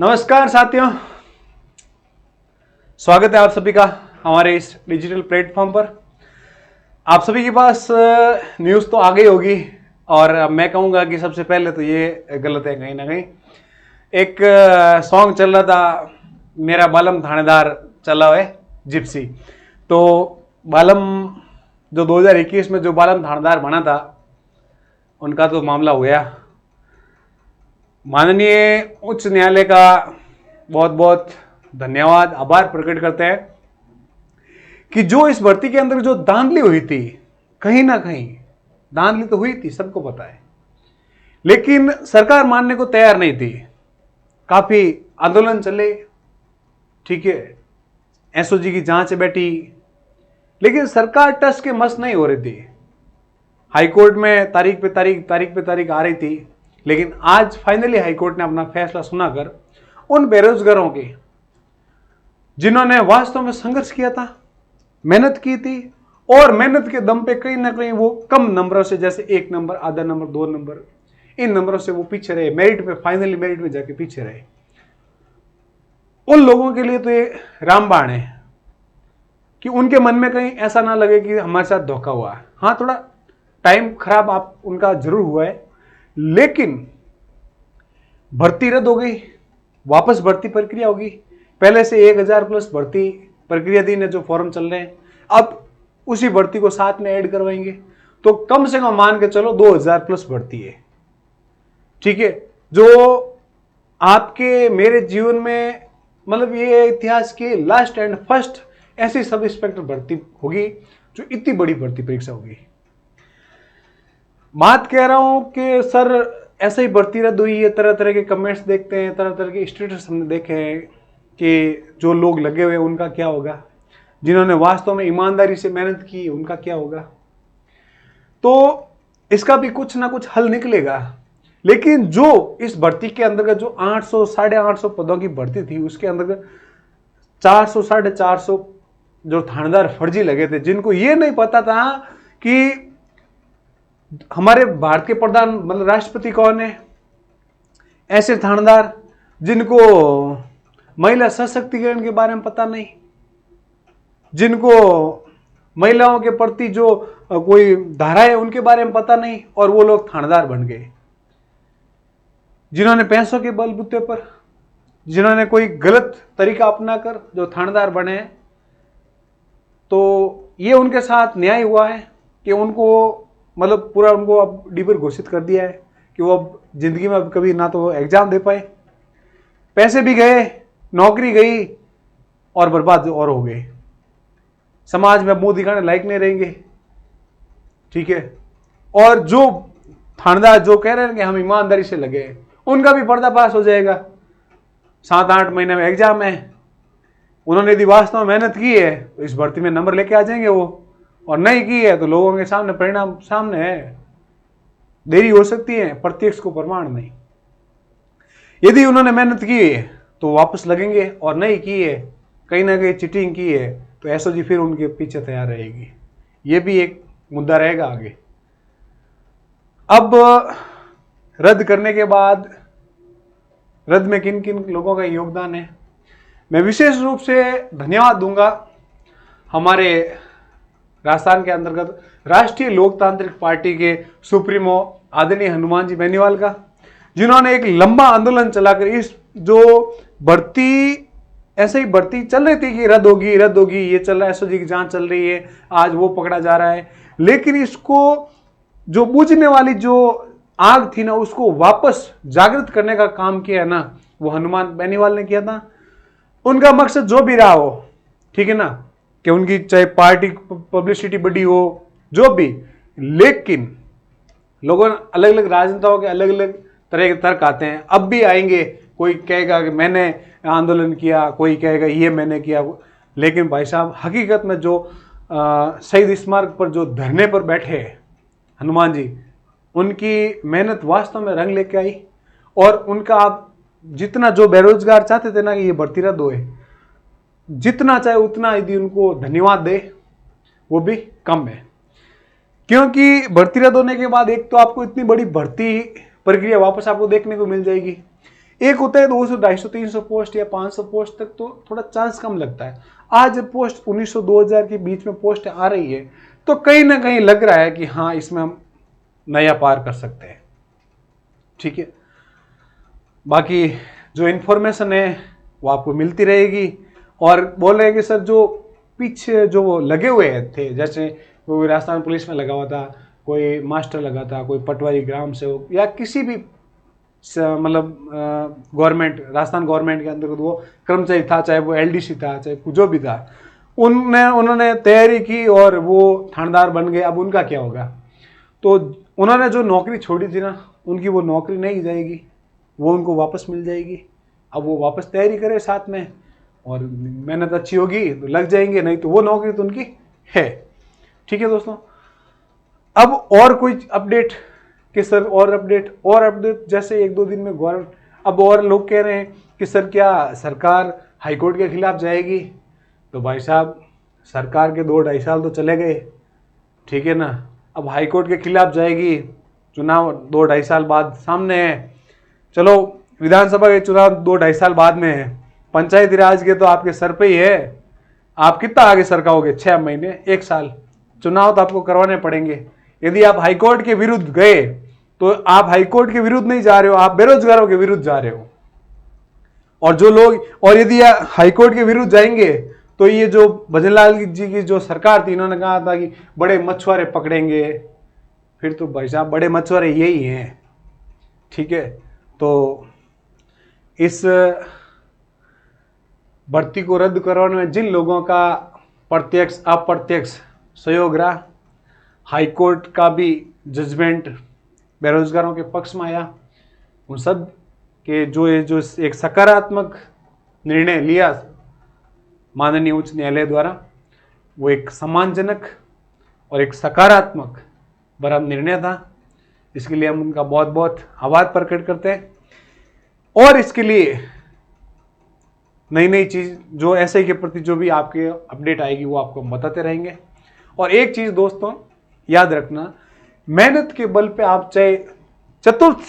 नमस्कार साथियों, स्वागत है आप सभी का हमारे इस डिजिटल प्लेटफॉर्म पर। आप सभी के पास न्यूज़ तो आ गई होगी और मैं कहूँगा कि सबसे पहले तो ये गलत है कहीं ना कहीं। एक सॉन्ग चल रहा था, मेरा बालम थानेदार चला हुआ है जिप्सी। तो बालम जो 2021 में जो बालम थानेदार बना था उनका तो मामला हो गया। माननीय उच्च न्यायालय का बहुत बहुत धन्यवाद, आभार प्रकट करते हैं कि जो इस भर्ती के अंदर जो धांधली हुई थी, कहीं ना कहीं धांधली तो हुई थी, सबको पता है, लेकिन सरकार मानने को तैयार नहीं थी। काफी आंदोलन चले, ठीक है, एसओजी की जांच बैठी, लेकिन सरकार टस के मस नहीं हो रही थी। हाईकोर्ट में तारीख पे तारीख आ रही थी, लेकिन आज फाइनली हाईकोर्ट ने अपना फैसला सुनाकर उन बेरोजगारों के जिन्होंने वास्तव में संघर्ष किया था, मेहनत की थी और मेहनत के दम पे कहीं ना कहीं वो कम नंबरों से, जैसे 1 नंबर, आधा नंबर, 2 नंबर, इन नंबरों से वो पीछे रहे, मेरिट पे फाइनली मेरिट में जाके पीछे रहे, उन लोगों के लिए तो ये रामबाण है कि उनके मन में कहीं ऐसा ना लगे कि हमारे साथ धोखा हुआ है। हाँ, थोड़ा टाइम खराब आप उनका जरूर हुआ है, लेकिन भर्ती रद्द हो गई, वापस भर्ती प्रक्रिया होगी। पहले से 1000 प्लस भर्ती प्रक्रिया दी ने जो फॉर्म चल रहे हैं, अब उसी भर्ती को साथ में ऐड करवाएंगे, तो कम से कम मान के चलो 2000 प्लस भर्ती है, ठीक है। जो आपके मेरे जीवन में मतलब ये इतिहास की लास्ट एंड फर्स्ट ऐसी सब इंस्पेक्टर भर्ती होगी जो इतनी बड़ी भर्ती परीक्षा होगी। बात कह रहा हूं कि सर ऐसे ही भर्ती रद्द हुई है, तरह तरह के कमेंट्स देखते हैं, तरह तरह के स्टेटस हमने देखे हैं कि जो लोग लगे हुए उनका क्या होगा, जिन्होंने वास्तव में ईमानदारी से मेहनत की उनका क्या होगा। तो इसका भी कुछ ना कुछ हल निकलेगा। लेकिन जो इस भर्ती के अंतर्गत जो 800 850 पदों की भर्ती थी, उसके अंतर्गत 400 450 जो थानेदार फर्जी लगे थे, जिनको ये नहीं पता था कि हमारे भारत के प्रधान मतलब राष्ट्रपति कौन है। ऐसे थानेदार जिनको महिला सशक्तिकरण के बारे में पता नहीं, जिनको महिलाओं के प्रति जो कोई धारा है उनके बारे में पता नहीं, और वो लोग थानेदार बन गए। जिन्होंने पैसों के बलबूते पर, जिन्होंने कोई गलत तरीका अपनाकर जो थानेदार बने, तो ये उनके साथ न्याय हुआ है कि उनको मतलब पूरा उनको अब डिबर घोषित कर दिया है कि वो अब जिंदगी में अब कभी ना तो एग्जाम दे पाए। पैसे भी गए, नौकरी गई और बर्बाद और हो गए। समाज में मुंह दिखाने लायक नहीं रहेंगे, ठीक है। और जो थानेदार जो कह रहे हैं कि हम ईमानदारी से लगे हैं, उनका भी पर्दाफाश हो जाएगा। 7-8 महीने में एग्जाम है, उन्होंने यदि वास्तव में मेहनत की है तो इस भर्ती में नंबर लेके आ जाएंगे वो, और नहीं की है तो लोगों के सामने परिणाम सामने है। देरी हो सकती है, प्रत्यक्ष को प्रमाण नहीं। यदि उन्होंने मेहनत की है तो वापस लगेंगे, और नहीं की है, कहीं ना कहीं चीटिंग की है, तो एसओजी फिर उनके पीछे तैयार रहेगी। ये भी एक मुद्दा रहेगा आगे। अब रद्द करने के बाद रद्द में किन किन लोगों का योगदान है, मैं विशेष रूप से धन्यवाद दूंगा हमारे राजस्थान के अंतर्गत राष्ट्रीय लोकतांत्रिक पार्टी के सुप्रीमो आदरणीय हनुमान जी बेनीवाल का, जिन्होंने एक लंबा आंदोलन चलाकर इस जो भर्ती ऐसे ही भर्ती चल रही थी कि रद्द होगी, ये चल रहा है, एसओजी की जांच चल रही है, आज वो पकड़ा जा रहा है, लेकिन इसको जो बुझने वाली जो आग थी ना, उसको वापस जागृत करने का काम किया है ना, वो हनुमान बेनीवाल ने किया था। उनका मकसद जो भी रहा हो, ठीक है ना, कि उनकी चाहे पार्टी पब्लिसिटी बड़ी हो, जो भी, लेकिन लोगों ने अलग अलग राजनेताओं के अलग अलग तरह के तर्क आते हैं, अब भी आएंगे। कोई कहेगा कि मैंने आंदोलन किया, कोई कहेगा ये मैंने किया, लेकिन भाई साहब हकीकत में जो शहीद स्मारक पर जो धरने पर बैठे हनुमान जी, उनकी मेहनत वास्तव में रंग लेके आई। और उनका आप जितना जो बेरोजगार चाहते थे ना कि ये भर्ती रद्द होए, जितना चाहे उतना यदि उनको धन्यवाद दे वो भी कम है। क्योंकि भर्ती रद्द होने के बाद एक तो आपको इतनी बड़ी भर्ती प्रक्रिया वापस आपको देखने को मिल जाएगी, एक होता है 200, 250, 300 पोस्ट या 500 पोस्ट तक तो थोड़ा चांस कम लगता है। आज पोस्ट 1900 2000 के बीच में पोस्ट आ रही है तो कहीं ना कहीं लग रहा है कि हाँ इसमें हम नया पार कर सकते हैं। ठीक है, बाकी जो इन्फॉर्मेशन है वो आपको मिलती रहेगी। और बोल रहे हैं कि सर जो पीछे जो वो लगे हुए थे, जैसे कोई राजस्थान पुलिस में लगा हुआ था, कोई मास्टर लगा था, कोई पटवारी ग्राम सेवक या किसी भी मतलब गवर्नमेंट, राजस्थान गवर्नमेंट के अंदर वो कर्मचारी था, चाहे वो एलडीसी था, चाहे जो भी था, उन्होंने तैयारी की और वो थानेदार बन गए। अब उनका क्या होगा? तो उन्होंने जो नौकरी छोड़ी थी ना, उनकी वो नौकरी नहीं जाएगी, वो उनको वापस मिल जाएगी। अब वो वापस तैयारी करे साथ में और मेहनत अच्छी होगी तो लग जाएंगे, नहीं तो वो नौकरी तो उनकी है। ठीक है दोस्तों, अब और कोई अपडेट कि सर और अपडेट जैसे 1-2 दिन में गवर्नमेंट, अब और लोग कह रहे हैं कि सर क्या सरकार हाईकोर्ट के खिलाफ जाएगी? तो भाई साहब सरकार के 2-2.5 साल तो चले गए, ठीक है ना। अब हाईकोर्ट के खिलाफ जाएगी, चुनाव 2-2.5 साल बाद सामने है। चलो विधानसभा के चुनाव 2-2.5 साल बाद में है, पंचायती राज के तो आपके सर पे ही है। आप कितना आगे सरकाओगे? 6 महीने, 1 साल। चुनाव तो आपको करवाने पड़ेंगे। यदि आप हाईकोर्ट के विरुद्ध गए तो आप हाईकोर्ट के विरुद्ध नहीं जा रहे हो, आप बेरोजगारों के विरुद्ध जा रहे हो। और जो लोग, और यदि आप हाईकोर्ट के विरुद्ध जाएंगे तो ये जो भजनलाल जी की जो सरकार थी, इन्होंने कहा था कि बड़े मछुआरे पकड़ेंगे, फिर तो भाई साहब बड़े मछुआरे यही हैं। ठीक है, तो इस भर्ती को रद्द करवाने में जिन लोगों का प्रत्यक्ष अप्रत्यक्ष सहयोग रहा, हाईकोर्ट का भी जजमेंट बेरोजगारों के पक्ष में आया, उन सब के जो एक सकारात्मक निर्णय लिया माननीय उच्च न्यायालय द्वारा, वो एक सम्मानजनक और एक सकारात्मक बड़ा निर्णय था। इसके लिए हम उनका बहुत बहुत आभार प्रकट करते हैं। और इसके लिए नई नई चीज जो ऐसे के प्रति जो भी आपके अपडेट आएगी वो आपको बताते रहेंगे। और एक चीज दोस्तों याद रखना, मेहनत के बल पे आप चाहे चतुर्थ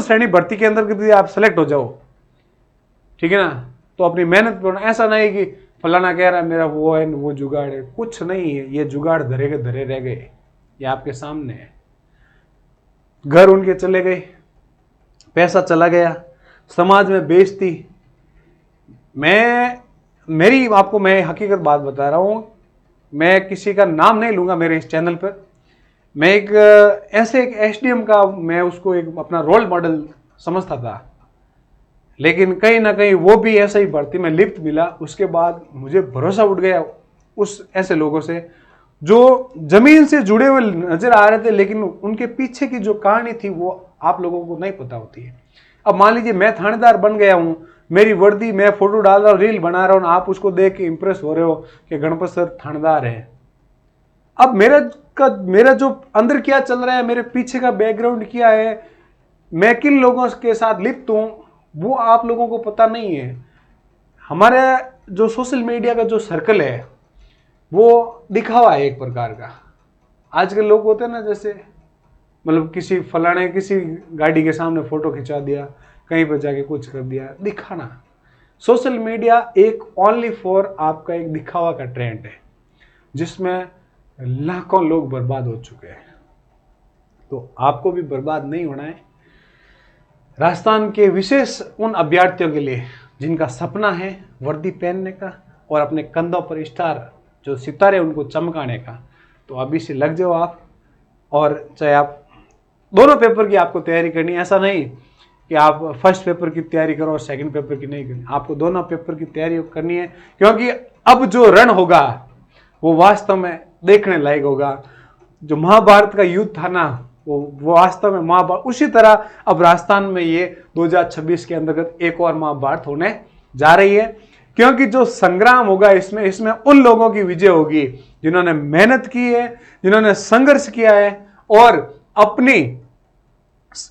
श्रेणी भर्ती के अंदर यदि आप सेलेक्ट हो जाओ, ठीक है ना, तो अपनी मेहनत करो। ऐसा नहीं कि फलाना कह रहा है मेरा वो है वो जुगाड़ है, कुछ नहीं है। ये जुगाड़ धरे के धरे रह गए, ये आपके सामने है। घर उनके चले गए, पैसा चला गया, समाज में बेइज्जती। मैं हकीकत बात बता रहा हूं, मैं किसी का नाम नहीं लूंगा मेरे इस चैनल पर। मैं एक एसडीएम का मैं उसको एक अपना रोल मॉडल समझता था, लेकिन कहीं ना कहीं वो भी ऐसा ही भर्ती में लिप्त मिला। उसके बाद मुझे भरोसा उठ गया उस ऐसे लोगों से जो जमीन से जुड़े हुए नजर आ रहे थे, लेकिन उनके पीछे की जो कहानी थी वो आप लोगों को नहीं पता होती है। अब मान लीजिए मैं थानेदार बन गया हूं, मेरी वर्दी, मैं फोटो डाल रहा हूं, रील बना रहा हूं, आप उसको देख के इंप्रेस हो रहे हो कि गणपत सर थानेदार है। अब मेरा जो अंदर क्या चल रहा है, मेरे पीछे का बैकग्राउंड क्या है, मैं किन लोगों के साथ लिप्त हूं, वो आप लोगों को पता नहीं है। हमारे जो सोशल मीडिया का जो सर्कल है वो दिखावा है एक प्रकार का। आजकल लोग होते हैं ना, जैसे मतलब किसी गाड़ी के सामने फोटो खिंचा दिया, कहीं पर जाके कुछ कर दिया, दिखाना। सोशल मीडिया एक ओनली फॉर आपका एक दिखावा का ट्रेंड है, जिसमें लाखों लोग बर्बाद हो चुके हैं। तो आपको भी बर्बाद नहीं होना है। राजस्थान के विशेष उन अभ्यर्थियों के लिए जिनका सपना है वर्दी पहनने का और अपने कंधों पर स्टार जो सितारे उनको चमकाने का, तो अभी से लग जाओ आप। और चाहे आप दोनों पेपर की आपको तैयारी करनी है, ऐसा नहीं कि आप फर्स्ट पेपर की तैयारी करो और सेकंड पेपर की नहीं करनी, आपको दोनों पेपर की तैयारी करनी है। क्योंकि अब जो रण होगा वो वास्तव में देखने लायक होगा। जो महाभारत का युद्ध था ना, वो वास्तव में महाभारत, उसी तरह अब राजस्थान में ये 2026 के अंतर्गत एक और महाभारत होने जा रही है। क्योंकि जो संग्राम होगा इसमें उन लोगों की विजय होगी जिन्होंने मेहनत की है, जिन्होंने संघर्ष किया है और अपनी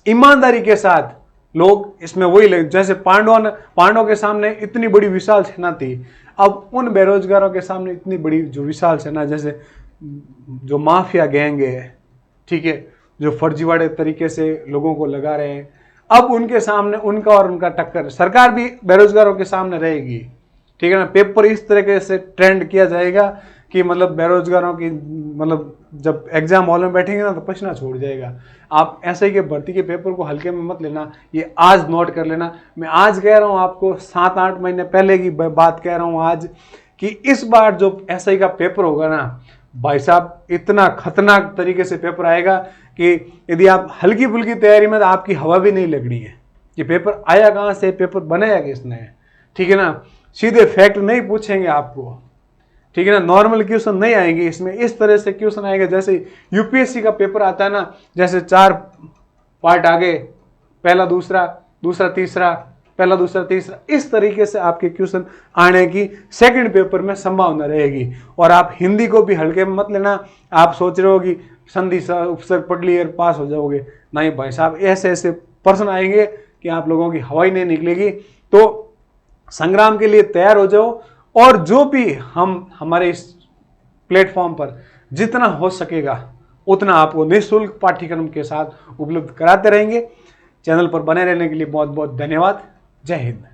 ईमानदारी के साथ लोग इसमें वही, जैसे पांडवों के सामने इतनी बड़ी विशाल सेना थी, अब उन बेरोजगारों के सामने इतनी बड़ी जो विशाल सेना, जैसे जो माफिया गैंग है, ठीक है, जो फर्जीवाड़े तरीके से लोगों को लगा रहे हैं, अब उनके सामने उनका और उनका टक्कर, सरकार भी बेरोजगारों के सामने रहेगी, ठीक है ना। पेपर इस तरीके से ट्रेंड किया जाएगा कि मतलब बेरोजगारों की मतलब जब एग्जाम हॉल में बैठेंगे ना तो पसीना छोड़ जाएगा। आप ऐसे ही के भर्ती के पेपर को हल्के में मत लेना, ये आज नोट कर लेना। मैं आज कह रहा हूँ आपको, 7-8 महीने पहले की बात कह रहा हूँ आज, कि इस बार जो एसआई का पेपर होगा ना भाई साहब, इतना खतरनाक तरीके से पेपर आएगा कि यदि आप हल्की फुल्की तैयारी में, तो आपकी हवा भी नहीं लगनी है कि पेपर आया कहाँ से, पेपर बनाया किसने, ठीक है ना। सीधे फैक्ट नहीं पूछेंगे आपको, ठीक है ना। नॉर्मल क्वेश्चन नहीं आएंगे इसमें, इस तरह से क्वेश्चन आएंगे जैसे यूपीएससी का पेपर आता है ना, जैसे 4 पार्ट आगे, पहला दूसरा, दूसरा तीसरा, पहला दूसरा तीसरा, इस तरीके से आपके क्वेश्चन आने की सेकंड पेपर में संभावना रहेगी। और आप हिंदी को भी हल्के में मत लेना। आप सोच रहे हो कि संधि उपसर्ग पढ़ लिए पास हो जाओगे, नहीं भाई साहब, ऐसे ऐसे प्रश्न आएंगे कि आप लोगों की हवा ही नहीं निकलेगी। तो संग्राम के लिए तैयार हो जाओ, और जो भी हम हमारे इस प्लेटफॉर्म पर जितना हो सकेगा उतना आपको निःशुल्क पाठ्यक्रम के साथ उपलब्ध कराते रहेंगे। चैनल पर बने रहने के लिए बहुत बहुत धन्यवाद। जय हिंद।